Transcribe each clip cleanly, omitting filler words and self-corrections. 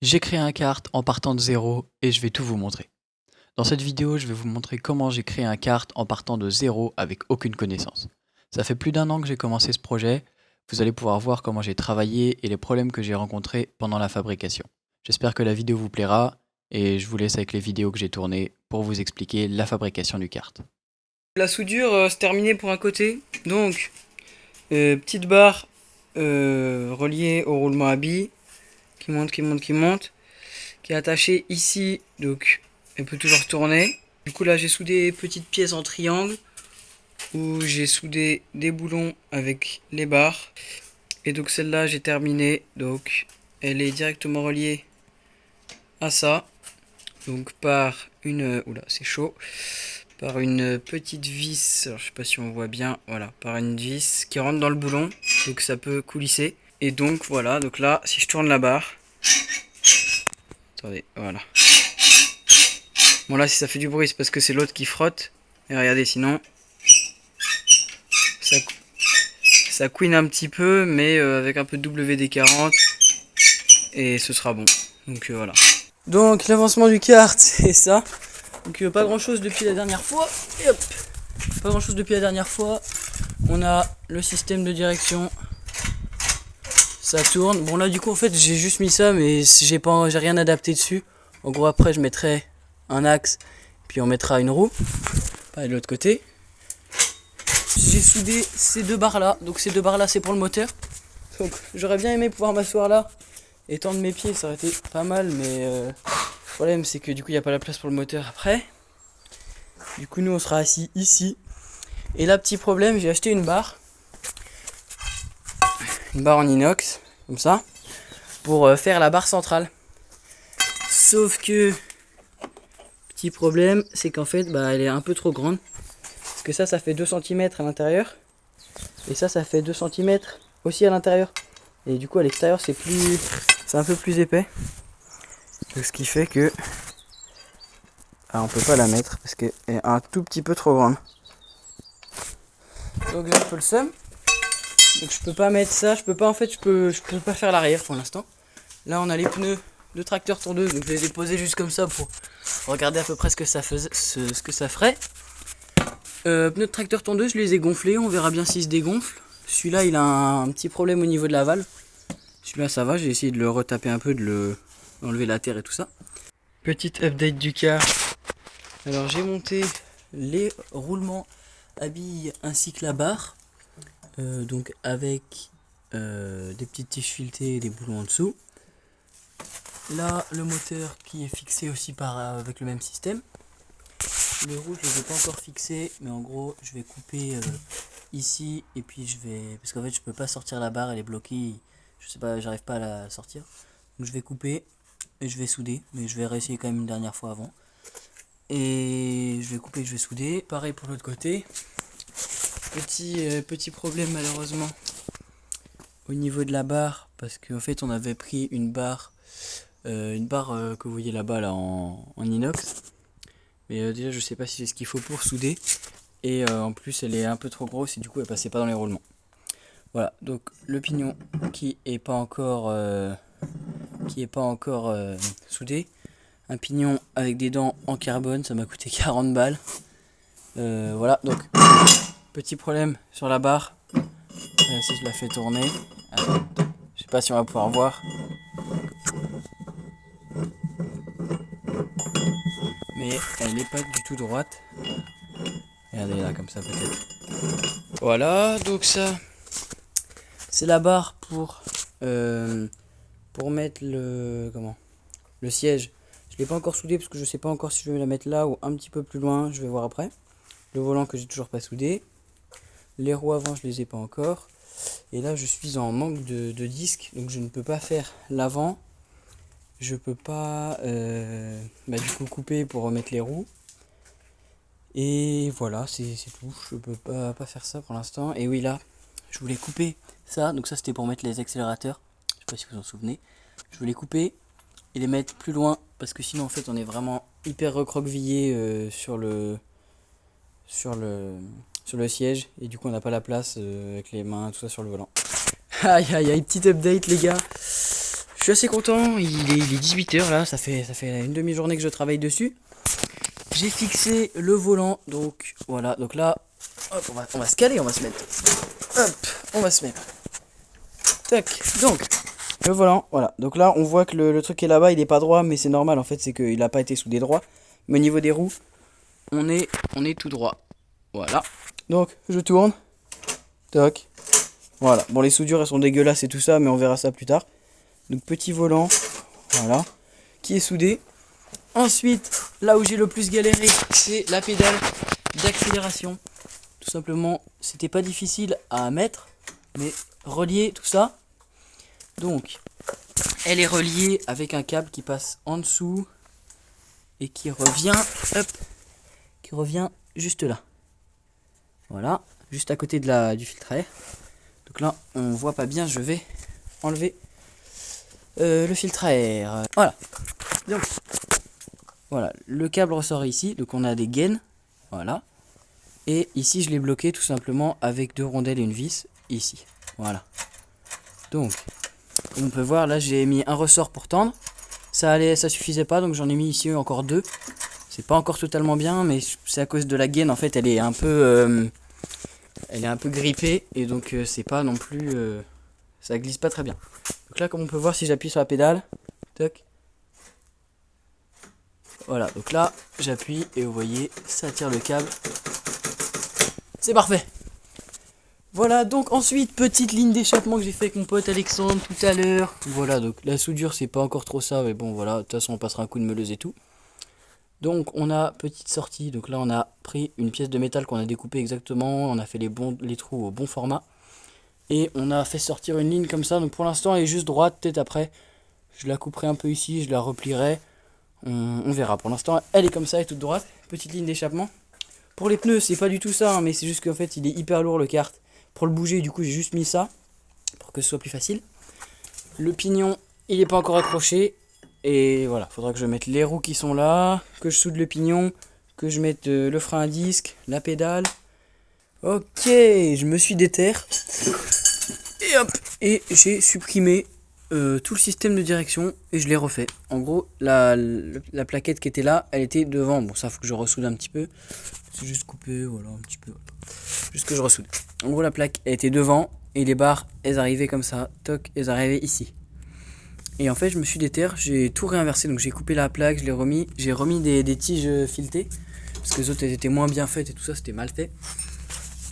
J'ai créé un kart en partant de zéro et je vais tout vous montrer. Dans cette vidéo, je vais vous montrer comment j'ai créé un kart en partant de zéro avec aucune connaissance. Ça fait plus d'1 an que j'ai commencé ce projet. Vous allez pouvoir voir comment j'ai travaillé et les problèmes que j'ai rencontrés pendant la fabrication. J'espère que la vidéo vous plaira et je vous laisse avec les vidéos que j'ai tournées pour vous expliquer la fabrication du kart. La soudure c'est terminé pour un côté. Donc, petite barre reliée au roulement à billes qui monte, qui est attachée ici. Donc, elle peut toujours tourner. Du coup, là, j'ai soudé des petites pièces en triangle où j'ai soudé des boulons avec les barres. Et donc, celle-là, j'ai terminé. Donc, elle est directement reliée à ça. Donc, par une. Oula, c'est chaud. Par une petite vis, alors je sais pas si on voit bien, voilà, par une vis qui rentre dans le boulon, donc ça peut coulisser. Et donc voilà, donc là, si je tourne la barre, attendez, voilà. Bon là, si ça fait du bruit, c'est parce que c'est l'autre qui frotte. Et regardez, sinon, ça, ça couine un petit peu, mais avec un peu de WD-40, et ce sera bon. Donc voilà. Donc l'avancement du kart, c'est ça. Donc pas grand chose depuis la dernière fois. Et hop, pas grand chose depuis la dernière fois. On a le système de direction. Ça tourne. Bon là du coup en fait j'ai juste mis ça mais j'ai rien adapté dessus. En gros après je mettrai un axe puis on mettra une roue. Pas de l'autre côté. J'ai soudé ces deux barres là. Donc ces deux barres là c'est pour le moteur. Donc j'aurais bien aimé pouvoir m'asseoir là et tendre mes pieds, ça aurait été pas mal mais le problème c'est que du coup il n'y a pas la place pour le moteur après. Du coup nous on sera assis ici. Et là petit problème, j'ai acheté une barre en inox comme ça pour faire la barre centrale. Sauf que petit problème, c'est qu'en fait elle est un peu trop grande. Parce que ça fait 2 cm à l'intérieur. Et ça fait 2 cm aussi à l'intérieur. Et du coup à l'extérieur c'est un peu plus épais. Donc, ce qui fait que on peut pas la mettre parce qu'elle est un tout petit peu trop grande. Donc j'ai un peu le seum. Donc je peux pas mettre ça, je peux pas faire l'arrière pour l'instant. Là on a les pneus de tracteur tondeuse, donc je les ai posés juste comme ça pour regarder à peu près ce que ça ferait. Pneus de tracteur tondeuse, je les ai gonflés, on verra bien s'ils se dégonflent. Celui-là il a un petit problème au niveau de la valve. Celui-là ça va, j'ai essayé de le retaper un peu, d'enlever la terre et tout ça. Petite update du car. Alors j'ai monté les roulements à billes ainsi que la barre. Donc avec des petites tiges filetées et des boulons en dessous. Là le moteur qui est fixé aussi avec le même système. Les roues je les ai pas encore fixées, mais en gros je vais couper ici et puis parce qu'en fait je peux pas sortir la barre, elle est bloquée, je sais pas, j'arrive pas à la sortir. Donc je vais couper et je vais souder, mais je vais réessayer quand même une dernière fois avant. Et je vais couper et je vais souder. Pareil pour l'autre côté. Petit problème malheureusement au niveau de la barre, parce qu'en fait on avait pris une barre que vous voyez là-bas là en inox. Mais déjà je sais pas si c'est ce qu'il faut pour souder. Et en plus elle est un peu trop grosse et du coup elle passait pas dans les roulements. Voilà, donc le pignon qui est pas encore soudé. Un pignon avec des dents en carbone, ça m'a coûté 40 balles. Voilà, donc petit problème sur la barre. Si je la fais tourner, je sais pas si on va pouvoir voir. Mais elle n'est pas du tout droite. Regardez là, comme ça peut-être. Voilà, donc ça, c'est la barre pour mettre le siège. Je l'ai pas encore soudé parce que je sais pas encore si je vais la mettre là ou un petit peu plus loin. Je vais voir après. Le volant que j'ai toujours pas soudé. Les roues avant, je les ai pas encore. Et là, je suis en manque de disques, donc je ne peux pas faire l'avant. Je peux pas du coup couper pour remettre les roues. Et voilà, c'est tout. Je peux pas faire ça pour l'instant. Et oui, là, je voulais couper ça. Donc ça, c'était pour mettre les accélérateurs. Je sais pas si vous en souvenez. Je voulais couper et les mettre plus loin parce que sinon, en fait, on est vraiment hyper recroquevillé sur le siège. Et du coup, on n'a pas la place avec les mains, tout ça sur le volant. Aïe aïe aïe, petite update les gars. Je suis assez content, il est 18 h là, ça fait une demi-journée que je travaille dessus. J'ai fixé le volant, donc voilà, donc là, hop, on va se caler, on va se mettre. Hop, on va se mettre. Tac, donc, le volant, voilà. Donc là, on voit que le truc qui est là-bas, il est pas droit, mais c'est normal en fait, c'est qu'il n'a pas été soudé droit. Mais au niveau des roues, on est tout droit. Voilà. Donc, je tourne. Toc. Voilà. Bon, les soudures, elles sont dégueulasses et tout ça, mais on verra ça plus tard. Donc, petit volant, voilà, qui est soudé. Ensuite, là où j'ai le plus galéré, c'est la pédale d'accélération. Tout simplement, c'était pas difficile à mettre, mais relier tout ça. Donc, elle est reliée avec un câble qui passe en dessous et qui revient, hop, qui revient juste là. Voilà, juste à côté du filtre à air. Donc là, on voit pas bien, je vais enlever le filtre à air. Voilà. Donc, voilà, le câble ressort ici, donc on a des gaines, voilà. Et ici, je l'ai bloqué tout simplement avec 2 rondelles et une vis, ici. Voilà. Donc, comme on peut voir, là, j'ai mis un ressort pour tendre. Ça suffisait pas, donc j'en ai mis ici encore 2. C'est pas encore totalement bien, mais c'est à cause de la gaine, en fait, elle est un peu grippée, et donc c'est pas non plus... ça glisse pas très bien. Donc là, comme on peut voir, si j'appuie sur la pédale, toc. Voilà, donc là, j'appuie, et vous voyez, ça tire le câble. C'est parfait. Voilà, donc ensuite, petite ligne d'échappement que j'ai fait avec mon pote Alexandre tout à l'heure. Voilà, donc la soudure, c'est pas encore trop ça, mais bon, voilà, de toute façon, on passera un coup de meuleuse et tout. Donc, on a petite sortie, donc là, on a pris une pièce de métal qu'on a découpée exactement, on a fait les trous au bon format. Et on a fait sortir une ligne comme ça, donc pour l'instant, elle est juste droite, peut-être après, je la couperai un peu ici, je la replierai. On verra, pour l'instant, elle est comme ça, elle est toute droite, petite ligne d'échappement. Pour les pneus, c'est pas du tout ça, hein, mais c'est juste qu'en fait, il est hyper lourd le kart. Pour le bouger, du coup, j'ai juste mis ça pour que ce soit plus facile. Le pignon, il n'est pas encore accroché. Et voilà, faudra que je mette les roues qui sont là, que je soude le pignon, que je mette le frein à disque, la pédale. Ok, je me suis déterré. Et hop, et j'ai supprimé tout le système de direction et je l'ai refait. En gros, la plaquette qui était là, elle était devant. Bon, ça, faut que je ressoude un petit peu. C'est juste coupé, voilà, un petit peu. Juste que je ressoude. En gros, la plaque, elle était devant et les barres, elles arrivaient comme ça. Toc, elles arrivaient ici. Et en fait, je me suis déterré, j'ai tout réinversé. Donc, j'ai coupé la plaque, je l'ai remis. J'ai remis des tiges filetées parce que les autres, elles étaient moins bien faites et tout ça, c'était mal fait.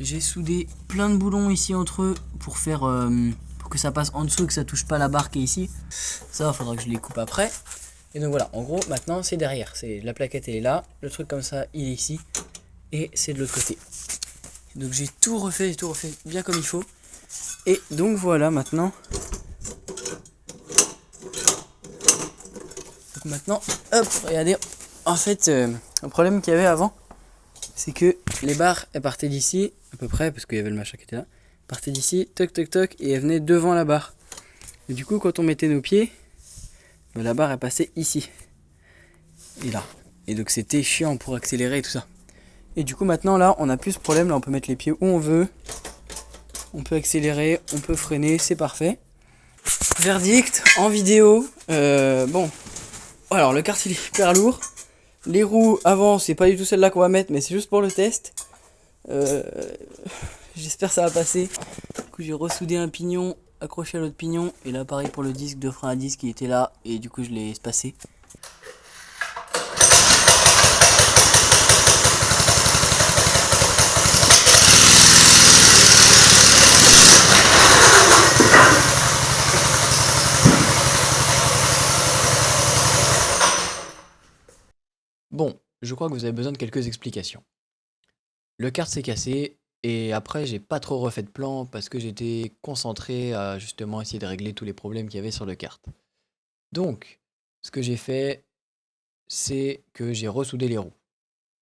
J'ai soudé plein de boulons ici entre eux pour faire pour que ça passe en dessous et que ça touche pas la barre qui est ici. Ça, il faudra que je les coupe après. Et donc voilà, en gros, maintenant c'est derrière. C'est la plaquette, elle est là. Le truc comme ça, il est ici. Et c'est de l'autre côté. Donc j'ai tout refait bien comme il faut. Et donc voilà, maintenant. Donc maintenant, hop, regardez. En fait, le problème qu'il y avait avant, c'est que les barres, elles partaient d'ici, à peu près, parce qu'il y avait le machin qui était là. Elles partaient d'ici, toc toc toc, et elles venaient devant la barre. Et du coup, quand on mettait nos pieds, la barre, elle passait ici. Et là. Et donc c'était chiant pour accélérer et tout ça. Et du coup, maintenant, là, on n'a plus ce problème. Là, on peut mettre les pieds où on veut. On peut accélérer, on peut freiner, c'est parfait. Verdict, en vidéo. Bon. Alors, le kart, il est hyper lourd. Les roues avant, c'est pas du tout celle-là qu'on va mettre, mais c'est juste pour le test. J'espère que ça va passer. Du coup, j'ai ressoudé un pignon accroché à l'autre pignon. Et là, pareil pour le disque de frein à disque qui était là. Et du coup, je l'ai espacé. Bon, je crois que vous avez besoin de quelques explications. Le kart s'est cassé et après j'ai pas trop refait de plan parce que j'étais concentré à justement essayer de régler tous les problèmes qu'il y avait sur le kart. Donc, ce que j'ai fait, c'est que j'ai ressoudé les roues.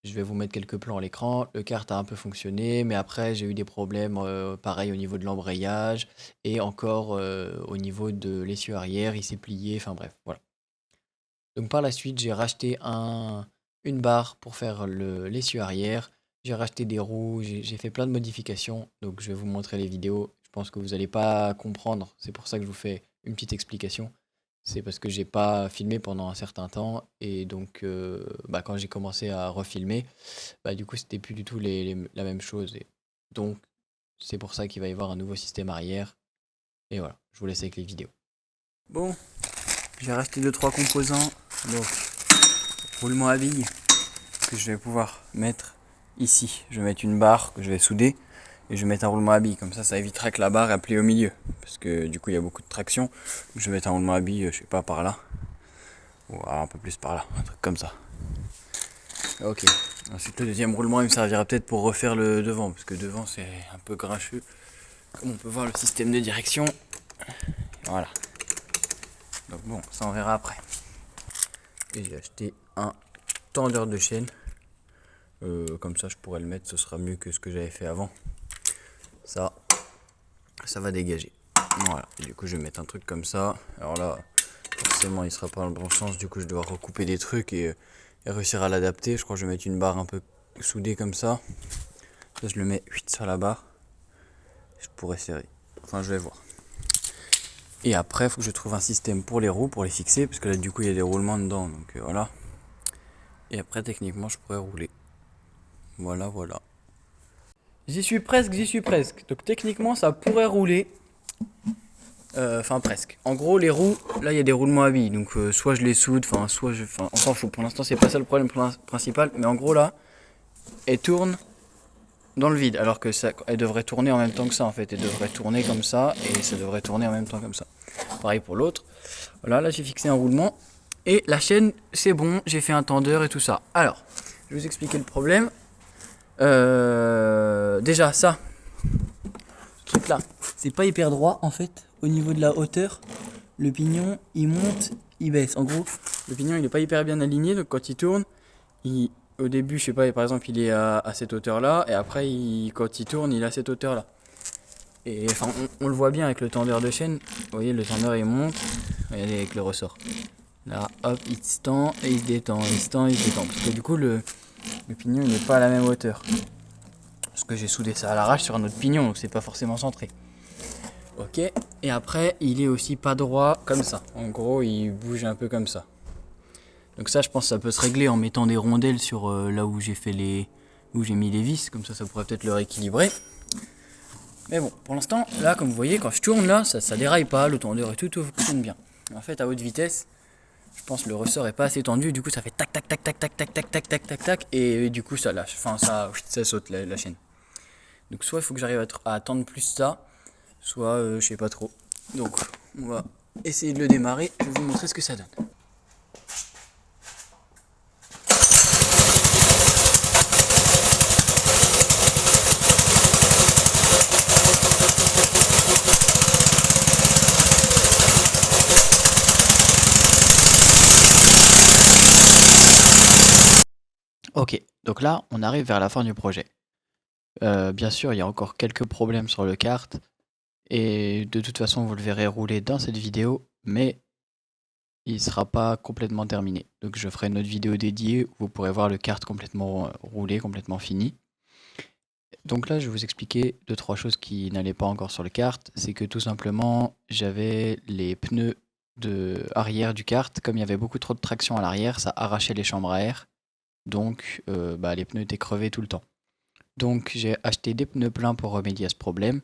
Je vais vous mettre quelques plans à l'écran. Le kart a un peu fonctionné, mais après j'ai eu des problèmes pareil au niveau de l'embrayage et encore au niveau de l'essieu arrière, il s'est plié, enfin bref, voilà. Donc par la suite, j'ai racheté une barre pour faire l'essieu arrière. J'ai racheté des roues, j'ai fait plein de modifications. Donc je vais vous montrer les vidéos. Je pense que vous n'allez pas comprendre. C'est pour ça que je vous fais une petite explication. c'est parce que j'ai pas filmé pendant un certain temps et donc quand j'ai commencé à refilmer, du coup c'était plus du tout la même chose et donc c'est pour ça qu'il va y avoir un nouveau système arrière et voilà, je vous laisse avec les vidéos. Bon, j'ai racheté 2-3 composants, donc roulement à billes que je vais pouvoir mettre ici. Je vais mettre une barre que je vais souder et je vais mettre un roulement à billes, comme ça évitera que la barre est pliée au milieu parce que du coup il y a beaucoup de traction. Donc, je vais mettre un roulement à billes, je sais pas, par là ou un peu plus par là, un truc comme ça. Ok, ensuite le deuxième roulement il me servira peut-être pour refaire le devant parce que devant c'est un peu grincheux, comme on peut voir le système de direction. Voilà, donc bon, ça on verra après. Et j'ai acheté un tendeur de chaîne, comme ça je pourrais le mettre, ce sera mieux que ce que j'avais fait avant. Ça va dégager. Voilà, et du coup je vais mettre un truc comme ça. Alors là, forcément il sera pas dans le bon sens, du coup je dois recouper des trucs et réussir à l'adapter. Je crois que je vais mettre une barre un peu soudée comme ça. Là je le mets sur la barre. Je pourrais serrer. Enfin je vais voir. Et après il faut que je trouve un système pour les roues, pour les fixer, parce que là du coup il y a des roulements dedans, donc voilà. Et après techniquement je pourrais rouler. Voilà. J'y suis presque. Donc techniquement ça pourrait rouler. Enfin presque. En gros les roues, là il y a des roulements à billes. Donc soit je les soude, soit je. On s'en fout. Pour l'instant c'est pas ça le problème principal. Mais en gros là, elles tournent dans le vide. Alors que ça, elles devraient tourner en même temps que ça en fait. Elles devraient tourner comme ça et ça devrait tourner en même temps comme ça. Pareil pour l'autre. Voilà, là j'ai fixé un roulement. Et la chaîne c'est bon, j'ai fait un tendeur et tout ça. Alors, je vais vous expliquer le problème. Déjà ça, ce truc là, c'est pas hyper droit en fait. Au niveau de la hauteur, le pignon il monte, il baisse. En gros, le pignon il est pas hyper bien aligné, donc quand il tourne, au début, je sais pas, par exemple, il est à cette hauteur là, et après, quand il tourne, il est à cette hauteur là. Et enfin, on le voit bien avec le tendeur de chaîne. Vous voyez, le tendeur il monte, regardez avec le ressort. Là, hop, il se tend et il se détend, il se tend et il se détend. Parce que du coup, le pignon il n'est pas à la même hauteur. Parce que j'ai soudé ça à l'arrache sur un autre pignon, donc c'est pas forcément centré. Ok, et après il est aussi pas droit comme ça. En gros il bouge un peu comme ça. Donc ça je pense que ça peut se régler en mettant des rondelles sur là où j'ai mis les vis. Comme ça pourrait peut-être le rééquilibrer. Mais bon, pour l'instant, là comme vous voyez, quand je tourne là, ça déraille pas, le tendeur et tout fonctionne bien. En fait à haute vitesse, je pense que le ressort est pas assez tendu, du coup ça fait tac tac tac tac tac tac tac tac tac tac tac et du coup ça lâche, ça saute la chaîne. Donc soit il faut que j'arrive à tendre plus ça, soit je sais pas trop. Donc on va essayer de le démarrer, je vais vous montrer ce que ça donne. Ok, donc là on arrive vers la fin du projet. Bien sûr il y a encore quelques problèmes sur le kart et de toute façon vous le verrez rouler dans cette vidéo, mais il ne sera pas complètement terminé. Donc je ferai une autre vidéo dédiée où vous pourrez voir le kart complètement roulé, complètement fini. Donc là je vais vous expliquer 2-3 choses qui n'allaient pas encore sur le kart. C'est que tout simplement j'avais les pneus arrière du kart, comme il y avait beaucoup trop de traction à l'arrière, ça arrachait les chambres à air. Donc les pneus étaient crevés tout le temps. Donc j'ai acheté des pneus pleins pour remédier à ce problème.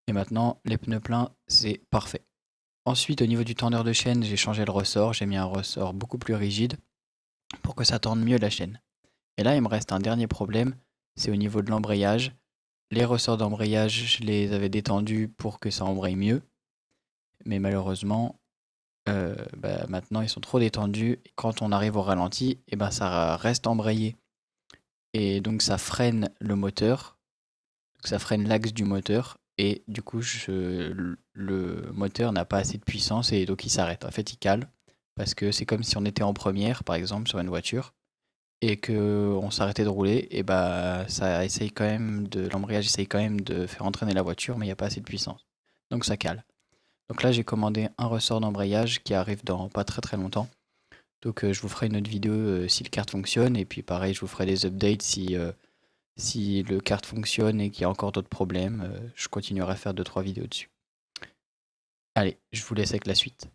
Et maintenant les pneus pleins c'est parfait. Ensuite au niveau du tendeur de chaîne j'ai changé le ressort. J'ai mis un ressort beaucoup plus rigide pour que ça tende mieux la chaîne. Et là il me reste un dernier problème. C'est au niveau de l'embrayage. Les ressorts d'embrayage je les avais détendus pour que ça embraye mieux. Mais malheureusement maintenant ils sont trop détendus. Et quand on arrive au ralenti ça reste embrayé. Et donc ça freine le moteur, donc ça freine l'axe du moteur et du coup le moteur n'a pas assez de puissance et donc il s'arrête. En fait il cale parce que c'est comme si on était en première par exemple sur une voiture et qu'on s'arrêtait de rouler et ça essaye quand même l'embrayage essaye quand même de faire entraîner la voiture mais il n'y a pas assez de puissance. Donc ça cale. Donc là j'ai commandé un ressort d'embrayage qui arrive dans pas très très longtemps. Donc je vous ferai une autre vidéo si le kart fonctionne et puis pareil je vous ferai des updates si le kart fonctionne et qu'il y a encore d'autres problèmes, je continuerai à faire 2-3 vidéos dessus. Allez, je vous laisse avec la suite.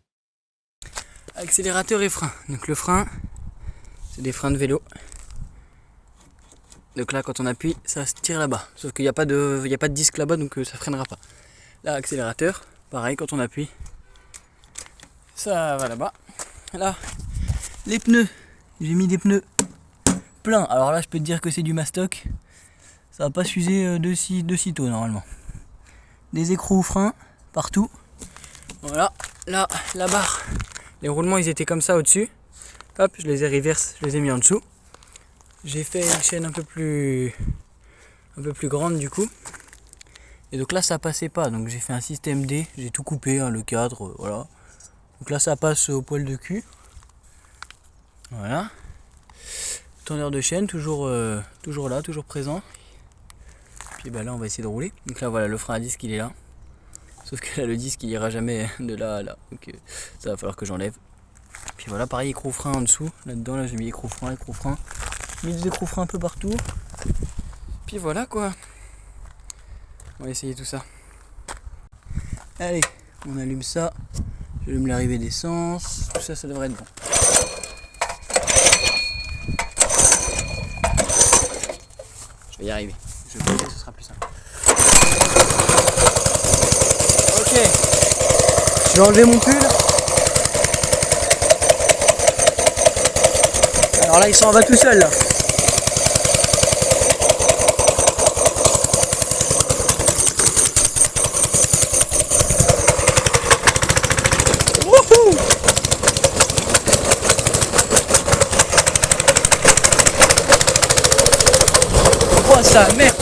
accélérateur et frein. Donc le frein, c'est des freins de vélo. Donc là, quand on appuie, ça se tire là-bas. Sauf qu'il n'y a pas de disque là-bas, donc ça freinera pas. Là, accélérateur, pareil, quand on appuie, ça va là-bas. Là, les pneus, j'ai mis des pneus pleins. Alors là, je peux te dire que c'est du mastoc. Ça va pas s'user de sitôt normalement. Des écrous freins partout. Voilà, là, la barre. Les roulements, ils étaient comme ça au-dessus. Hop, je les ai reverse, je les ai mis en dessous. J'ai fait une chaîne un peu plus grande du coup. Et donc là ça passait pas, donc j'ai fait un système D, j'ai tout coupé, hein, le cadre, voilà. Donc là ça passe au poil de cul. Voilà. Tourneur de chaîne, toujours là, toujours présent. Puis bah là on va essayer de rouler. Donc là voilà, le frein à disque il est là. Sauf que là le disque il ira jamais de là à là. Donc ça va falloir que j'enlève. Puis voilà, pareil, écrou frein en dessous. Là-dedans, là j'ai mis écrou frein. J'ai mis des écrous freins un peu partout. Puis voilà quoi. On va essayer tout ça. Allez, on allume ça. J'allume l'arrivée d'essence. Tout ça, ça devrait être bon. Je vais y arriver. Je vais poser, ce sera plus simple. Ok. Je vais enlever mon pull. Alors là, il s'en va tout seul là. Wouhou! Oh ça merde!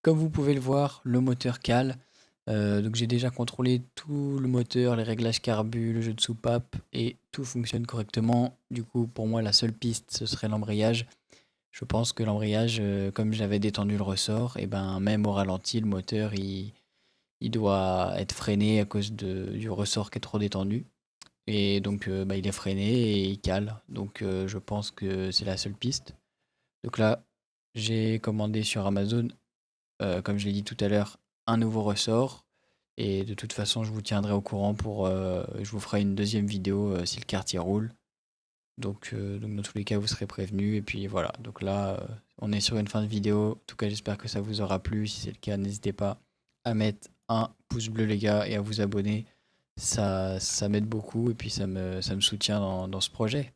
Comme vous pouvez le voir, le moteur cale. Donc j'ai déjà contrôlé tout le moteur, les réglages carbu, le jeu de soupape et tout fonctionne correctement. Du coup, pour moi, la seule piste, ce serait l'embrayage. Je pense que l'embrayage, comme j'avais détendu le ressort, et ben même au ralenti, le moteur il doit être freiné à cause du ressort qui est trop détendu. Et donc bah, il est freiné et il cale. Donc je pense que c'est la seule piste. Donc là, j'ai commandé sur Amazon, comme je l'ai dit tout à l'heure, un nouveau ressort. Et de toute façon, je vous tiendrai au courant je vous ferai une deuxième vidéo si le quartier roule. Donc dans tous les cas, vous serez prévenus. Et puis voilà, donc là, on est sur une fin de vidéo. En tout cas, j'espère que ça vous aura plu. Si c'est le cas, n'hésitez pas à mettre un pouce bleu, les gars, et à vous abonner. Ça m'aide beaucoup et puis ça me soutient dans ce projet.